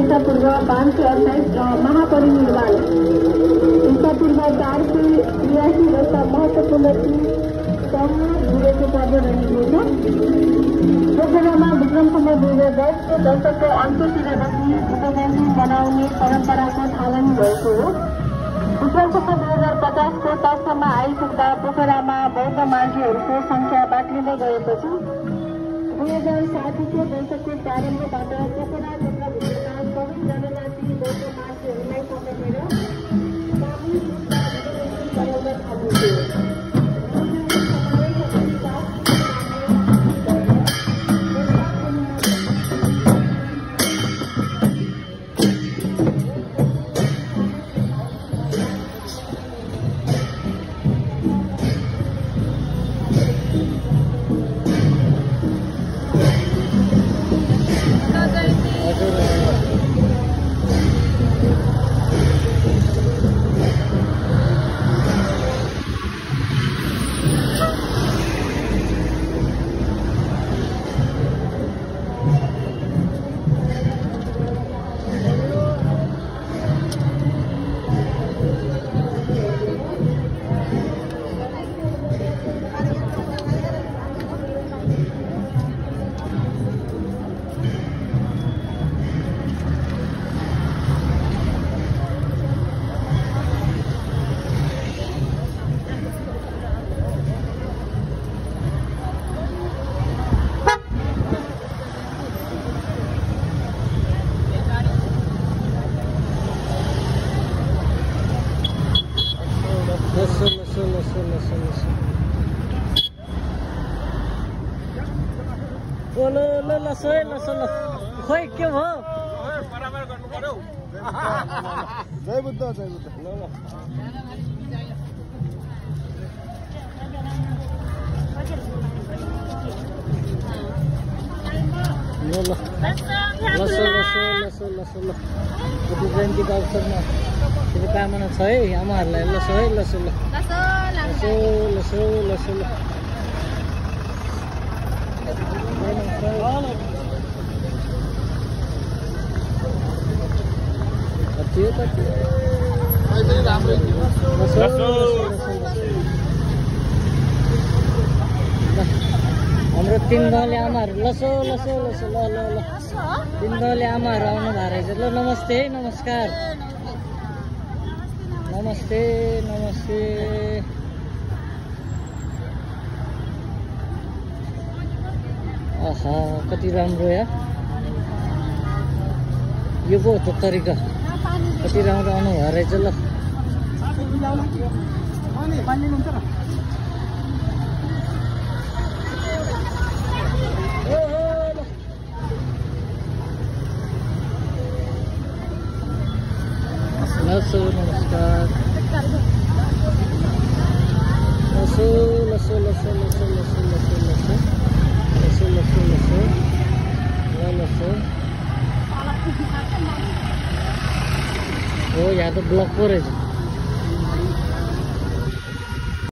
ईसापूर्व 528 महापरिनिर्वाण ईसापूर्व 483 जस्ता महत्त्वपूर्ण गुरुको पर्व रहेको छ। यस बेलामा विक्रम सम्वत 2010 को दशकको अन्त्यतिरदेखि बुद्धजयन्ती मनाउने परम्पराको थालनी भएको हो। विक्रम सम्वत 2050 को तर्फमा आइपुग्दा पोखरामा बौद्ध मार्गीहरूको संख्या बाक्लिँदै गएपछि 2060 को दशकको प्रारम्भबाट पोखरा क्षेत्रभित्रका सबै जनजाति बौद्ध मार्गीहरूलाई पकडेर गराउन थालियो। खोइ के भयो? जय बुद्ध जय बुद्ध। जयन्तीको अवसरमा शुभकामना छ है आमाहरूलाई। लसो है लसो लसो लसो लसो ल हाम्रो 3 गाउँले आमाहरू लसो लसो लसो ल ल ल 3 गाउँले आमाहरू आउनु भएको रहेछ। ल नमस्ते है नमस्कार नमस्ते नमस्ते। आहा कति राम्रो या यो पो त तरिका कति राम्रो आउनु भएको रहेछ। ल लसो नमस्कार लसो लसो लसो लसो लसो लसो लसो लसो लसो लसो ल लसो हो यहाँ त ब्लक पो रहेछ।